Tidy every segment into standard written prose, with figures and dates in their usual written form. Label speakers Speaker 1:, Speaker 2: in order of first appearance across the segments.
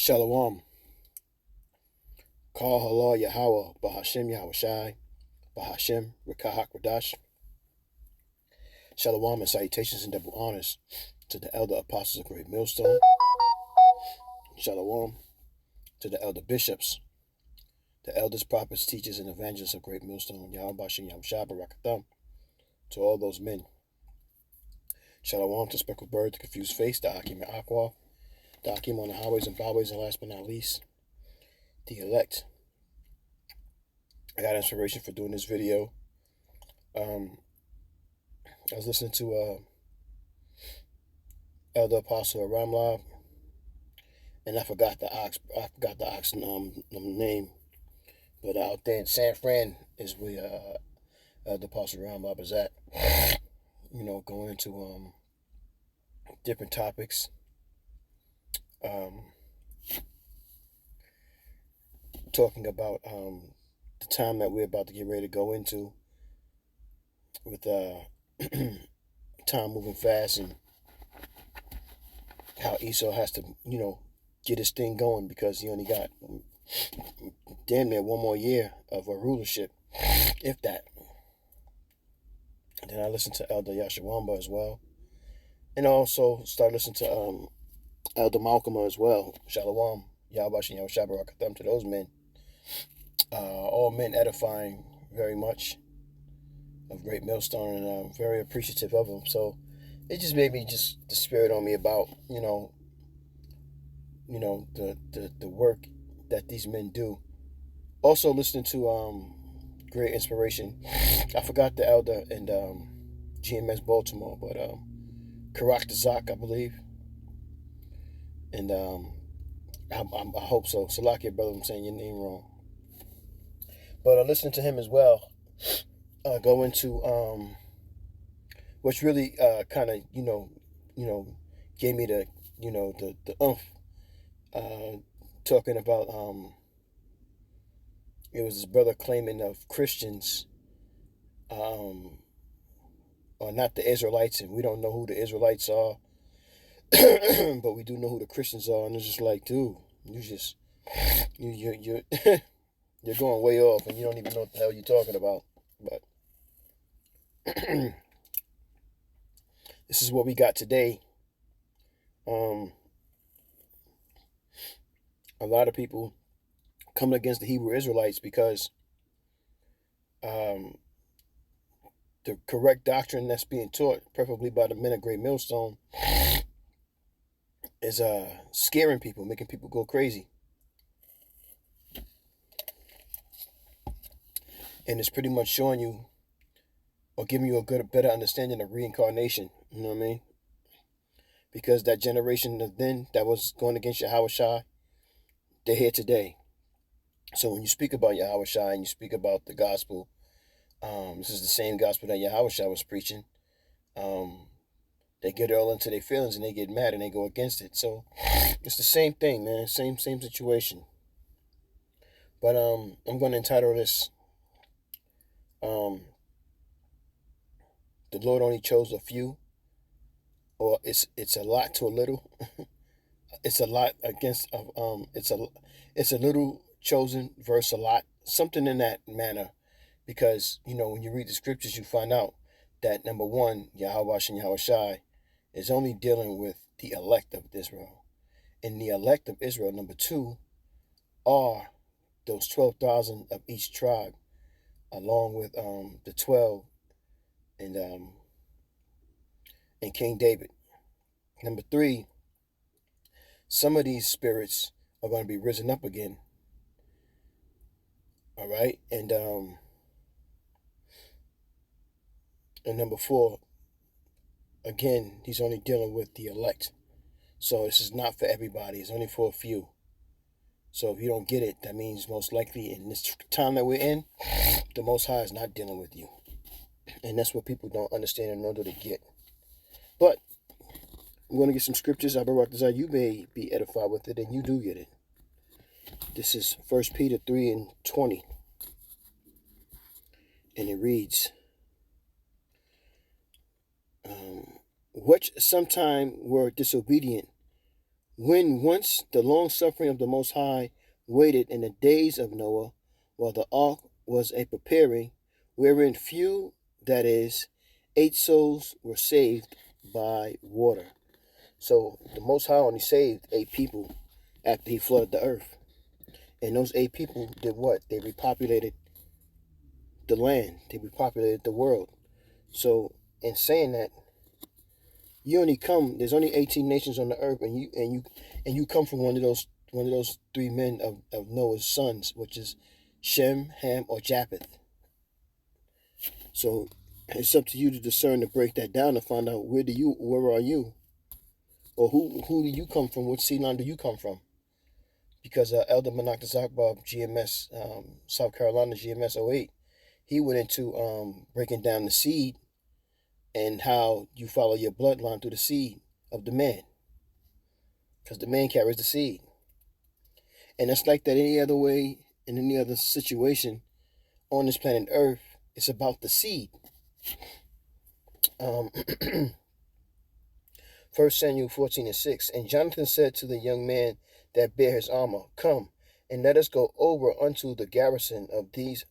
Speaker 1: Shalom. Call Halal Yahweh, Bahashem Yahweh Shai, Bahashem Rekahak Radash. Shalom and salutations and double honors to the elder apostles of Great Millstone. Shalom to the elder bishops, the elders, prophets, teachers, and evangelists of Great Millstone. Yahweh Bashem Yahweh Shai Barakatham. To all those men. Shalom to Speckled Bird, the Confused Face, the Akim and Aqua, the Akim on the highways and byways, and last but not least, the elect. I got inspiration for doing this video. I was listening to Elder Apostle Ramlab, and I forgot the ox name, but out there in San Fran is where Elder Apostle Ramlab is at. Going into different topics. Talking about the time that we're about to get ready to go into with time moving fast, and how Esau has to, get his thing going because he only got damn near one more year of a rulership, if that. And then I listened to Elder Yashawamba as well, and also started listening to Elder Malcolm as well. Shalom, Yahweh Yahweh Shabbat to those men. All men edifying very much of Great Millstone, and I'm very appreciative of them. So it just made me the spirit on me about the work that these men do. Also listening to great inspiration. I forgot the elder and GMS Baltimore, but Karak Zak, I believe, and I hope so. Salakia, brother, I'm saying your name wrong. But I listened to him as well. Go into which really kind of gave me the talking about it was his brother claiming of Christians are not the Israelites, and we don't know who the Israelites are, but we do know who the Christians are, and it's just like, dude, you you're going way off, and you don't even know what the hell you're talking about. But this is what we got today. A lot of people coming against the Hebrew Israelites because the correct doctrine that's being taught, preferably by the men of Great Millstone, is scaring people, making people go crazy. And it's pretty much showing you or giving you a better understanding of reincarnation. You know what I mean? Because that generation of then that was going against Yahweh Shai, they're here today. So when you speak about Yahweh Shai and you speak about the gospel, this is the same gospel that Yahweh Shai was preaching. They get all into their feelings and they get mad and they go against it. So it's the same thing, man. Same situation. But I'm going to entitle this "The Lord Only Chose a Few," or it's a lot to a little. It's a lot against it's a little chosen versus a lot, something in that manner. Because when you read the scriptures, you find out that number one, Yahweh and Yahweh Shai is only dealing with the elect of Israel, and the elect of Israel, number two, are those 12,000 of each tribe, along with the 12 and King David. Number three, some of these spirits are going to be risen up again. All right, and number four, again, he's only dealing with the elect. So this is not for everybody. It's only for a few. So if you don't get it, that means most likely in this time that we're in, the Most High is not dealing with you. And that's what people don't understand in order to get. But I'm going to get some scriptures. You may be edified with it, and you do get it. This is 1 Peter 3:20. And it reads, which sometime were disobedient, When once the long suffering of the Most High waited in the days of Noah, while the ark was a preparing, wherein few, that is, 8 souls were saved by water. So the Most High only saved 8 people after he flooded the earth. And those 8 people did what? They repopulated the land. They repopulated the world. So in saying that, there's only 18 nations on the earth, and you come from one of those 3 men of Noah's sons, which is Shem, Ham, or Japheth. So it's up to you to discern, to break that down, to find out where are you, or who do you come from? Which seed line do you come from? Because Elder Manak Zakba of GMS, South Carolina, GMS 08, he went into breaking down the seed and how you follow your bloodline through the seed of the man, because the man carries the seed. And it's like that any other way, in any other situation on this planet Earth. It's about the seed. 1 Samuel 14:6. And Jonathan said to the young man that bare his armor, Come, and let us go over unto the garrison of these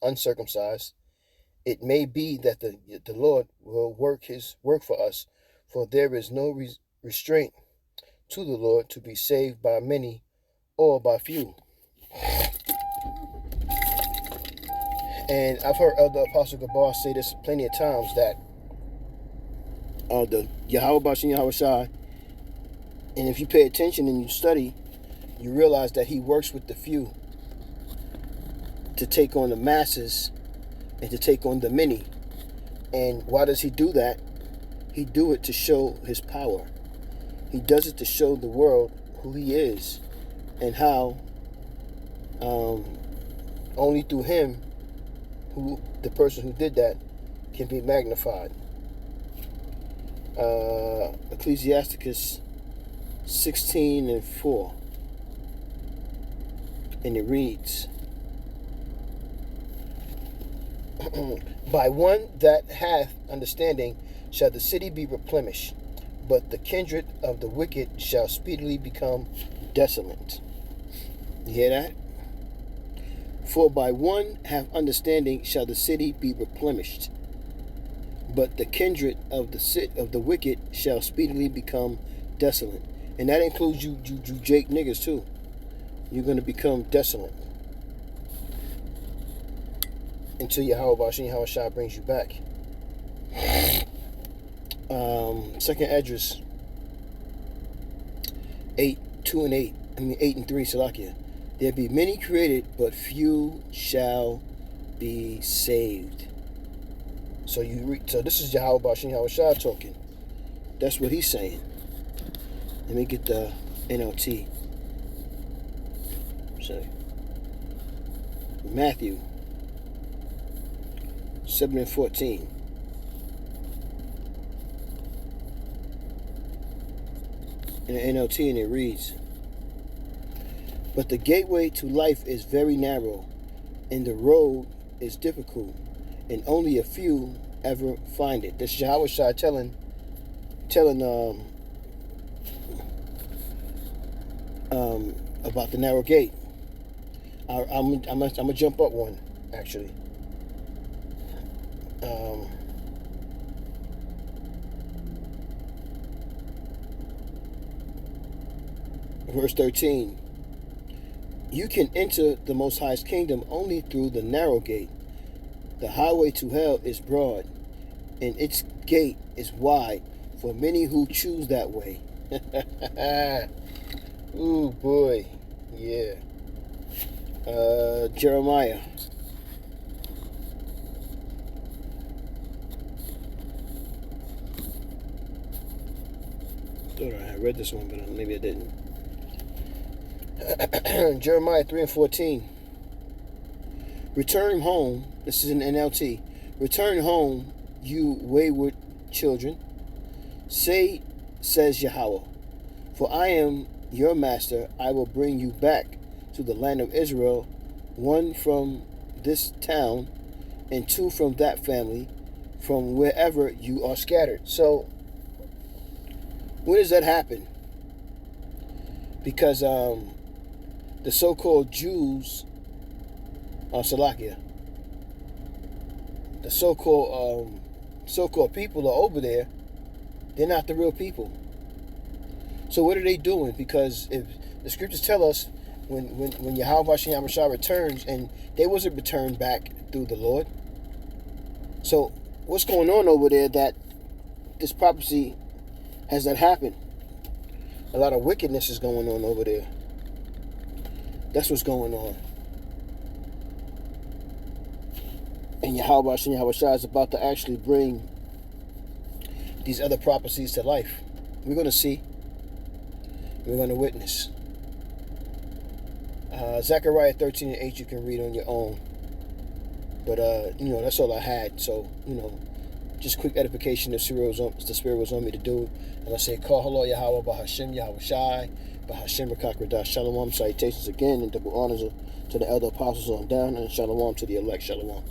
Speaker 1: uncircumcised. It may be that the Lord will work his work for us, for there is no restraint to the Lord to be saved by many or by few. And I've heard Elder Apostle Gabar say this plenty of times, that the Yahweh Bashin Yahweh Shai, and if you pay attention and you study, you realize that he works with the few to take on the masses and to take on the many. And why does he do that? He do it to show his power. He does it to show the world who he is, and how only through him, the person who did that, can be magnified. Ecclesiasticus 16:4, and it reads, By one that hath understanding shall the city be replenished, but the kindred of the wicked shall speedily become desolate. You hear that? For by one have understanding shall the city be replenished, but the kindred of the wicked shall speedily become desolate. And that includes you Jake niggas too. You're going to become desolate until Yahweh Bashin Yahweh Shai brings you back. Second Esdras 8:2-8. 8-3, Salakia. There be many created, but few shall be saved. So so this is Yahweh Bashin Yahweh Shai talking. That's what he's saying. Let me get the NLT. So Matthew 7:14. In the NLT, and it reads, But the gateway to life is very narrow, and the road is difficult, and only a few ever find it. This is Yahweh Shai telling about the narrow gate. I'm gonna jump up one, actually. Verse 13. You can enter the Most High's kingdom only through the narrow gate. The highway to hell is broad, and its gate is wide for many who choose that way. Ooh, boy. Yeah. Jeremiah. Thought I had read this one, but maybe I didn't. Jeremiah 3:14. Return home. This is an NLT. Return home, you wayward children. Says Yahweh, for I am your master. I will bring you back to the land of Israel, one from this town, and two from that family, from wherever you are scattered. So, when does that happen? because the so-called Jews, Salakia, the so-called people are over there. They're not the real people. So what are they doing? Because if the scriptures tell us when Yahweh Shem Shah returns, and they wasn't returned back through the Lord. So what's going on over there that this prophecy has not happened? A lot of wickedness is going on over there. That's what's going on. And Yahweh Shah is about to actually bring these other prophecies to life. We're going to see. We're going to witness. Zechariah 13 and 8 you can read on your own. But, that's all I had. So, just quick edification the Spirit was on me to do. And I say, Call Hello Yahweh Bahashem Yahweh Shai Bahashem Rakakradah. Shalom. Salutations again and double honors to the elder apostles on down, and shalom to the elect. Shalom.